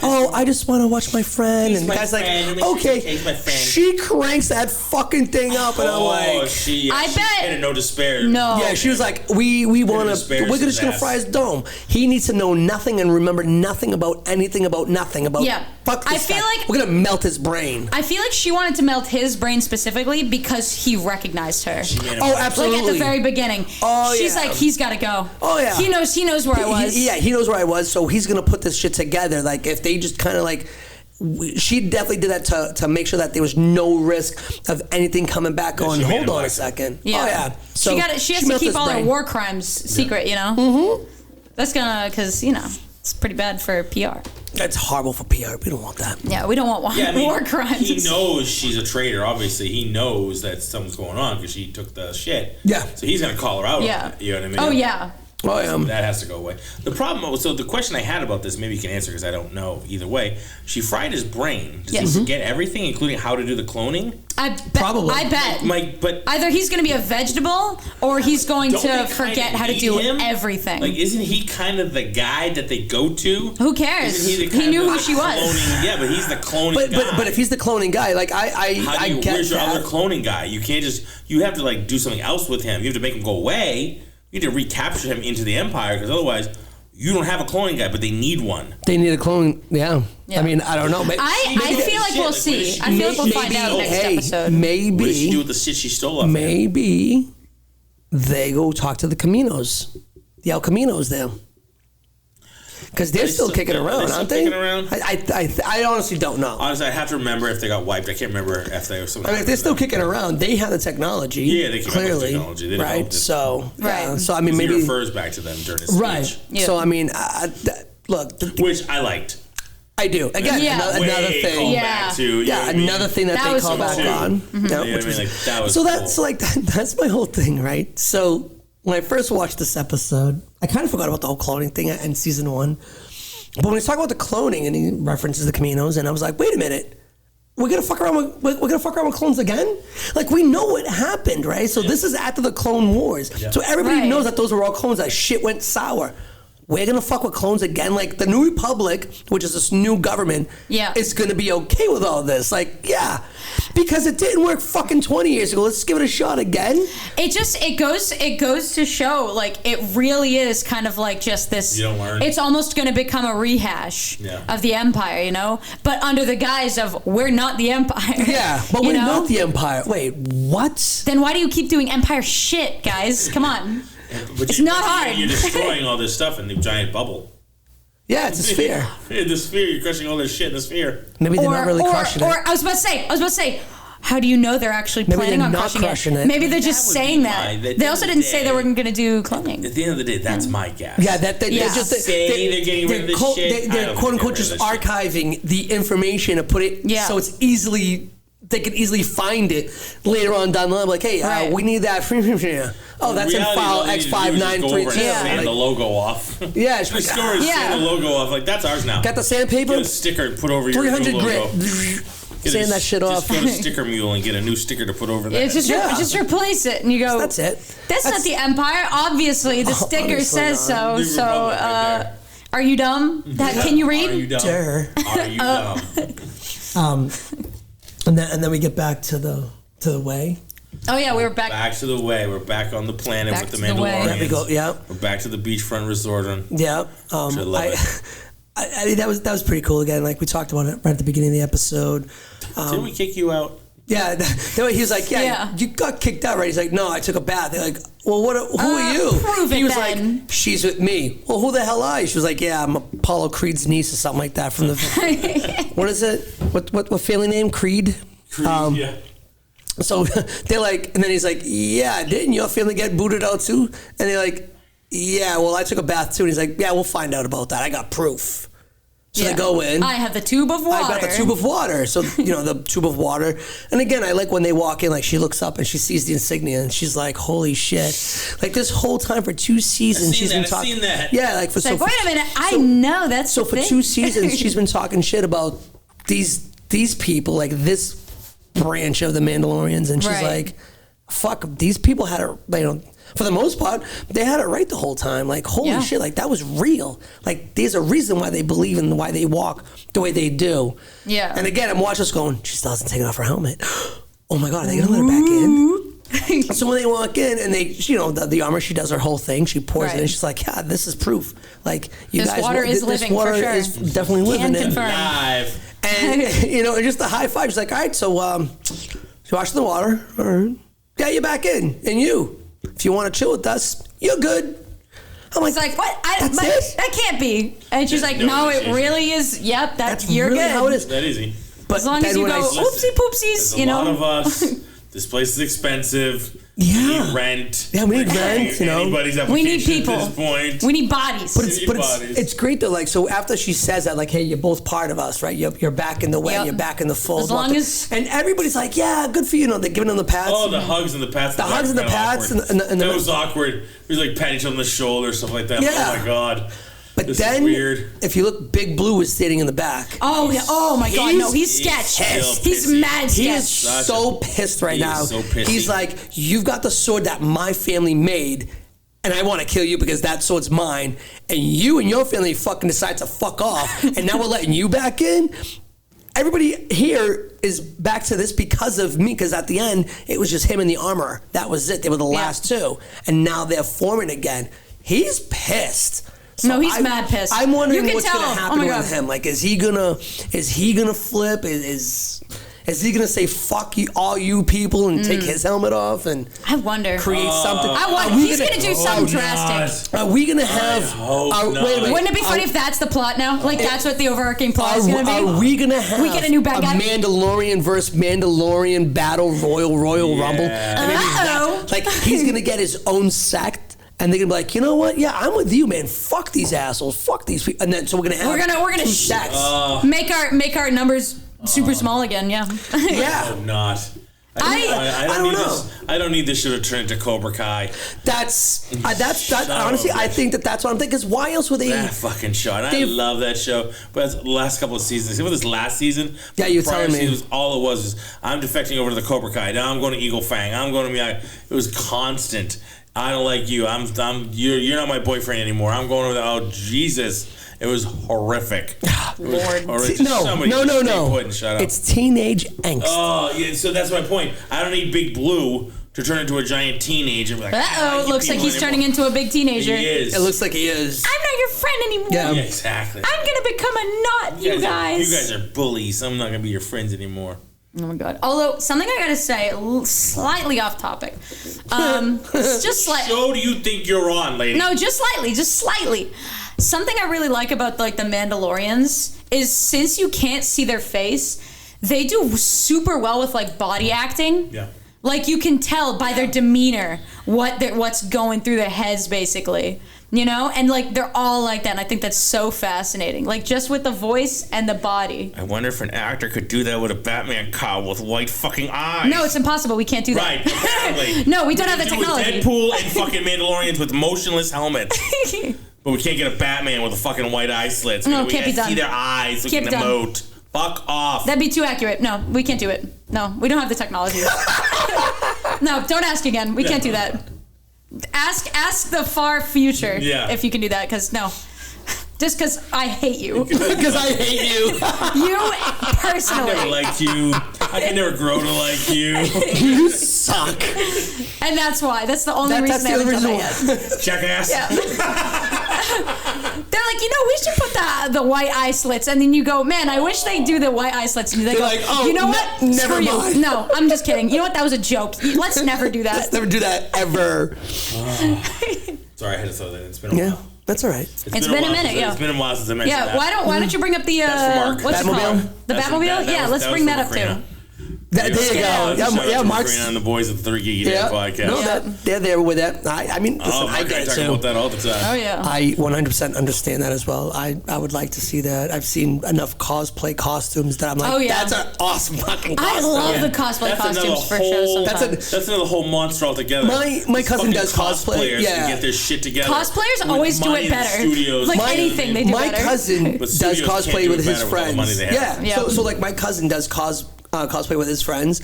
oh, I just want to watch my friend. And the guy's like, okay. She cranks that fucking thing up, and I'm like, I bet. And no despair. No. Yeah, she was like, we're just gonna fry his dome. He needs to know nothing and remember nothing about anything about nothing about. Yeah. Fuck this I feel guy. like we're gonna melt his brain. I feel like she wanted to melt his brain specifically because he recognized her. Oh, absolutely. Like at the very beginning. Oh, she's like, he's got to go. Oh, yeah. He knows where I was. He knows where I was, so he's going to put this shit together. Like, if they just kind of like... She definitely did that to make sure that there was no risk of anything coming back on. Hold on a second. Yeah. Oh, yeah. So she has to keep all her war crimes secret, you know? Mm-hmm. That's going to... Because, it's pretty bad for PR. That's horrible for PR. We don't want that. Yeah, we don't want war crimes. He knows she's a traitor, obviously. He knows that something's going on because she took the shit. Yeah. So he's going to call her out on it. You know what I mean? Oh, yeah. Oh, yeah. That has to go away. The problem, so the question I had about this, maybe you can answer because I don't know either way. She fried his brain. Does he forget everything, including how to do the cloning? Probably. I bet. But either he's going to be a vegetable or he's going to forget how to do everything. Like, isn't he kind of the guy that they go to? Who cares? He knew who she was. Yeah, but he's the cloning guy. But if he's the cloning guy, like I get where's your that. other cloning guy? You can't you have to like do something else with him. You have to make him go away. You need to recapture him into the Empire because otherwise you don't have a cloning guy, but they need one. They need a clone. Yeah. I mean, I don't know. I feel like we'll see. I feel like we'll find out next episode. Maybe. What did she do with the shit she stole off Maybe they go talk to the Caminos, the El Caminos there. Because they're still kicking around, aren't they? I honestly don't know. Honestly, I have to remember if they got wiped. I can't remember if they were something. I mean, if they're still kicking around, they have the technology. Yeah, they clearly, technology. They right? So, so I mean, maybe he refers back to them during his speech. Right. Yeah. So I mean, look, which I liked. I do. Again, another thing. Another thing that they call back on. That's my whole thing, right? So when I first watched this episode, I kind of forgot about the whole cloning thing in season 1. But when he's talking about the cloning and he references the Caminos, and I was like, wait a minute, we're gonna fuck around with clones again? Like, we know what happened, right? So this is after the Clone Wars. Yeah. So everybody knows that those were all clones. That shit went sour. We're gonna fuck with clones again. Like, the New Republic, which is this new government, is gonna be okay with all this. Like, because it didn't work fucking 20 years ago. Let's give it a shot again. It goes to show, like, it really is kind of like just this. You don't learn. It's almost gonna become a rehash of the Empire, you know, but under the guise of we're not the Empire. Yeah, but we're not the Empire. Wait, what? Then why do you keep doing Empire shit, guys? Come on. It's not hard. You're destroying all this stuff in the giant bubble. Yeah, it's a sphere. The sphere, you're crushing all this shit in the sphere. Maybe they're not really crushing it. Or I was about to say, how do you know they're actually planning on crushing it? Maybe they're just saying that. They also didn't say they were going to do cloning. At the end of the day, that's my guess. Yeah, they're just they're getting rid of this shit. They're quote unquote just archiving the information to put it so it's easily. They can easily find it later on down the line. Like, hey, we need that. Oh, that's in file X5932. Sand the logo off. Yeah, the store is sand the logo off. Like, that's ours now. Got the sandpaper? Get a sticker and put over your 300 logo. grit. Sand that shit off. Just go to Sticker Mule and get a new sticker to put over that. Just replace it, and you go. That's it. That's not the Empire. Obviously, the sticker says so. So, are you dumb? Can you read? Are you dumb? Are you dumb? And then we get back to the way. Oh yeah, we were back. Back to the way. We're back on the planet with the Mandalorians. There we go. Yeah. We're back to the beachfront resort. Yeah. I love it. I mean, that was pretty cool. Again, like we talked about it right at the beginning of the episode. Didn't we kick you out? Yeah, he was like, you got kicked out, right? He's like, no, I took a bath. They're like, well, who are you? Prove it, he was then. like, she's with me. Well, who the hell are you? She was like, yeah, I'm Apollo Creed's niece or something like that from the. What is it? What family name? Creed. Yeah. So they're like, and then he's like, yeah, didn't your family get booted out too? And they're like, yeah, well, I took a bath too. And he's like, yeah, we'll find out about that. I got proof. So they go in. I have the tube of water. I got the tube of water. So, the tube of water. And again, I like when they walk in, like she looks up and she sees the insignia and she's like, holy shit. Like this whole time for 2 seasons, she's been talking. I've seen that. Yeah, like wait a minute. I know that's so for 2 seasons, she's been talking shit about these people, like this branch of the Mandalorians. And she's like, fuck, these people had it, for the most part, they had it right the whole time. Like, holy shit, like that was real. Like, there's a reason why they believe and why they walk the way they do. Yeah. And again, I'm watching this going, she still hasn't taken off her helmet. Oh my God, are they going to let her back in? So when they walk in and they, the armor, she does her whole thing. She pours it in. She's like, yeah, this is proof. Like, this water is living, this water for sure. is definitely living. Can confirm. Live. And, and just a high five. She's like, all right, so she washed the water. All right. Yeah, you're back in. And you. If you want to chill with us, you're good. I'm like, what? That's it? That can't be. And she's like, no, it really is. Yep, that's you're really good. how it is. That easy. But as long as you go, oopsie poopsies, there's a lot of us. This place is expensive. Yeah. We need rent. Yeah, we need rent, Anybody's application we need people. At this point. We need bodies. But it's great though. Like, so after she says that, like, hey, you're both part of us, right? You're back in the way. You're back in the fold. As long as and everybody's like, yeah, good for you. They're giving them the pats. Oh, the hugs and the pats. The hugs and the pats. That was awkward. He was like patting each other on the shoulder, stuff like that. Yeah. Oh my God. But this then, is weird. If you look, Big Blue is sitting in the back. Oh yeah! Oh my God! No, he's sketch. He's mad sketch. He is so pissed right now. So pissy. He's like, "You've got the sword that my family made, and I want to kill you because that sword's mine. And you and your family fucking decide to fuck off, and now we're letting you back in." Everybody here is back to this because of me. Because at the end, it was just him and the armor. That was it. They were the last two, and now they're forming again. He's pissed. So no, he's mad pissed. I'm wondering what's going to happen with him. Like, is he gonna flip? Is he gonna say fuck you, all you people, and take his helmet off and I wonder create something? He's gonna do something drastic. Are we gonna have? Wait. Wouldn't it be funny if that's the plot now? Like that's what the overarching plot is gonna be? Are we gonna have? We get a new bad guy. Mandalorian versus Mandalorian battle, Royal Rumble. Like he's gonna get his own sect. And they're gonna be like, you know what? Yeah, I'm with you, man. Fuck these assholes. Fuck these people. And then so we're gonna have we're gonna make our numbers super small again. Yeah. Yeah. I hope not. I don't know. I don't need this shit to turn into Cobra Kai. That's honestly, I think that's what I'm thinking. Because why else would they? That fucking show. And I love that show. But the last couple of seasons, except for this last season. Yeah, you were telling me. Was, all it was I'm defecting over to the Cobra Kai. Now I'm going to Eagle Fang. I'm going to Miyagi. It was constant. I don't like you. You're not my boyfriend anymore. I'm going over there. Oh Jesus. It was horrific. Lord. No. Shut up. It's teenage angst. Oh, yeah, so that's my point. I don't need Big Blue to turn into a giant teenager. Like, it looks like he's turning into a big teenager. He is. It looks like he is. I'm not your friend anymore. Yeah, exactly. I'm going to become a nut, you guys. You guys are bullies. I'm not going to be your friends anymore. Oh my God. Although, something I gotta say, slightly off topic. It's just like... Show do you think you're on, lady? No, just slightly. Something I really like about, like, the Mandalorians is since you can't see their face, they do super well with, like, body acting. Yeah. Like, you can tell by their demeanor what's going through their heads, basically. You know? And, like, they're all like that. And I think that's so fascinating. Like, just with the voice and the body. I wonder if an actor could do that with a Batman cowl with white fucking eyes. No, it's impossible. We can't do that. Right, apparently. No, we don't have the technology. Deadpool and fucking Mandalorians with motionless helmets. But we can't get a Batman with a fucking white eye slits. No, can't be done. See their eyes. We can emote. Fuck off. That'd be too accurate. No, we can't do it. No, we don't have the technology. No, don't ask again. We can't do that. Ask the far future if you can do that, because no. Just because I hate you. Because I hate you. You personally. I never liked you. I can never grow to like you. You suck. And that's why. That's the only reason they haven't done that yet. Jackass. Yeah. They're like, we should put the white eye slits. And then you go, man, I wish they do the white eye slits. And they go, like, oh, you know what? Never mind. You. No, I'm just kidding. You know what? That was a joke. Let's never do that. Let's never do that ever. Sorry, I had to throw that in. It's been a while. That's all right. It's been a minute, It's been a while since I mentioned that. Yeah, why don't you bring up the what's it called? The Batmobile? Yeah, let's bring that up too. There you go. Yeah, Mark's on the boys at the 3 Geeky Day podcast. No, they're there with that. I mean, listen, I get it talk too. about that all the time. Oh yeah. I 100% understand that as well. I would like to see that. I've seen enough cosplay costumes that I'm like, that's an awesome fucking costume. I love the cosplay costumes for shows sometimes. That's another whole monster altogether. My cousin does cosplay. Yeah, get their shit together. Cosplayers always do it better. Like anything, they do better. My cousin does cosplay with his friends. Yeah. So like my cousin does cosplay with his friends.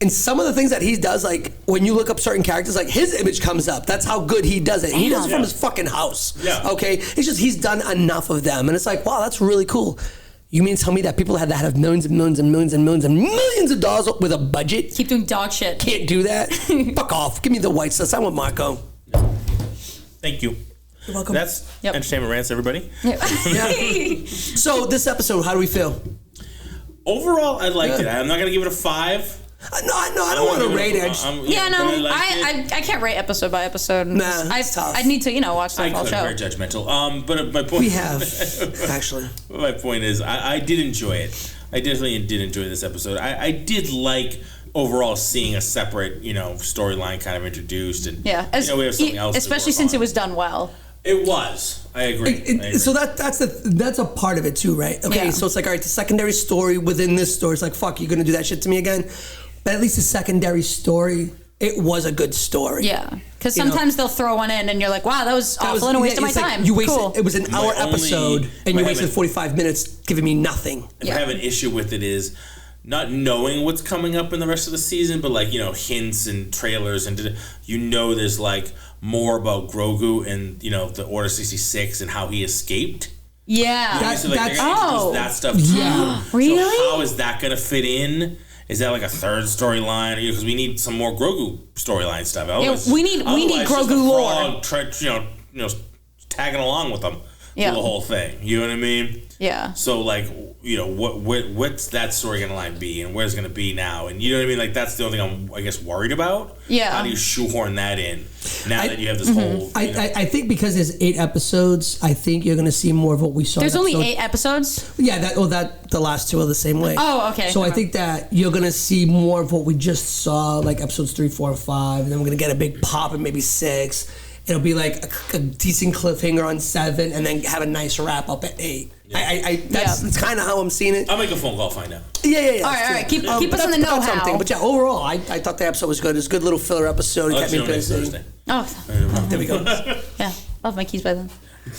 And some of the things that he does, like when you look up certain characters, like his image comes up. That's how good he does it. And he does it from his fucking house. Yeah. Okay? It's just he's done enough of them. And it's like, wow, that's really cool. You mean to tell me that people that have millions and millions and millions and millions and millions of dollars with a budget keep doing dog shit? Can't do that? Fuck off. Give me the white stuff. I'm with Marco. Thank you. You're welcome. That's Entertainment Rants, everybody. Yeah. So this episode, how do we feel? Overall, I liked it. I'm not going to give it a 5. No, I don't want to rate it. I can't rate episode by episode. Nah, it's tough. I need to, watch the whole show. Very judgmental. But my point. We have actually. My point is, I did enjoy it. I definitely did enjoy this episode. I did like overall seeing a separate, storyline kind of introduced, and we have something else. Especially since it was done well. It was. I agree. So that's a part of it too, right? Okay, Yeah. so it's like, all right, the secondary story within this story. It's like, fuck, you're gonna do that shit to me again. But at least the secondary story, it was a good story. Yeah, because sometimes they'll throw one in, and you're like, wow, that was awful and a waste of my time. You wasted. It was an hour episode, and you wasted 45 minutes giving me nothing. If I have an issue with it is not knowing what's coming up in the rest of the season, but hints and trailers, and there's like more about Grogu and the Order 66 and how he escaped. Yeah, that's that stuff. Yeah, really? So how is that going to fit in? Is that like a third storyline? Because we need some more Grogu storyline stuff. We need Grogu lore. Tagging along with them through the whole thing. You know what I mean? Yeah. So what's that story gonna be, and where's it gonna be now, and you know what I mean? Like that's the only thing I'm worried about. Yeah. How do you shoehorn that in now that you have this whole? I think because there's 8 episodes, I think you're gonna see more of what we saw. There's only 8 episodes. Yeah. The last 2 are the same way. Oh, okay. So I think that you're gonna see more of what we just saw, like episodes 3, 4, and 5, and then we're gonna get a big pop in maybe 6. It'll be like a decent cliffhanger on 7, and then have a nice wrap up at 8. Yeah. That's kind of how I'm seeing it. I'll make a phone call, find out. Yeah. All right. Keep us in the know-how. But yeah, overall, I thought the episode was good. It was a good little filler episode. It kept me busy. Oh, there we go. Yeah, I'll have my keys by then.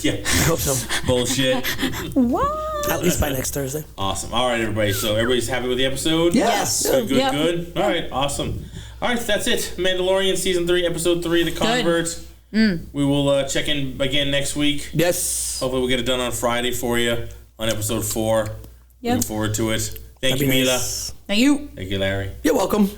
Yeah, I hope so. Bullshit. What? At least by next Thursday. Awesome. All right, everybody. So everybody's happy with the episode? Yes. Good. All right, awesome. All right, that's it. Mandalorian Season 3, Episode 3, The Convert. We will check in again next week. Yes. Hopefully we'll get it done on Friday for you on Episode 4. Yep. Looking forward to it. Thank you, Mila. Thank you. Thank you, Larry. You're welcome.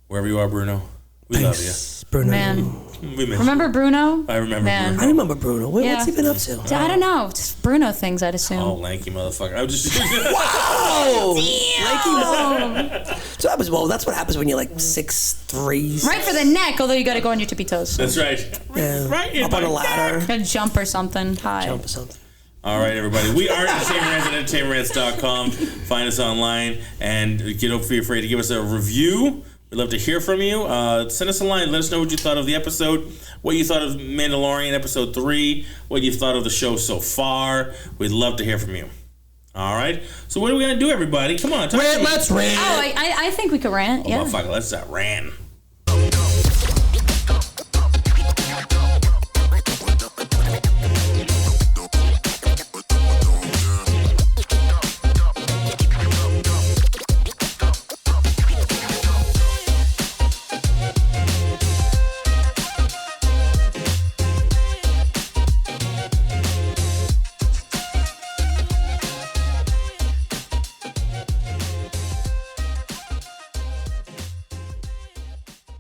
Wherever you are, Bruno. We love you. Bruno. Man. We miss Remember you. Bruno? I remember Bruno. I remember Bruno. What's he been up to? I don't know. Just Bruno things, I'd assume. Oh, lanky motherfucker. I was just... Wow! Lanky. So that was, that's what happens when you're like 6'3". Right for the neck, although you got to go on your tippy toes. That's right. Yeah. Right up on a ladder. Got to jump or something. High. Jump or something. All right, everybody. We are Entertainment Rants at entertainmentrants.com. Find us online and don't be afraid to give us a review. We'd love to hear from you. Send us a line. Let us know what you thought of the episode, what you thought of Mandalorian Episode 3, what you thought of the show so far. We'd love to hear from you. All right? So what are we going to do, everybody? Come on. Let's rant. Oh, I think we could rant, yeah. Motherfucker, let's rant.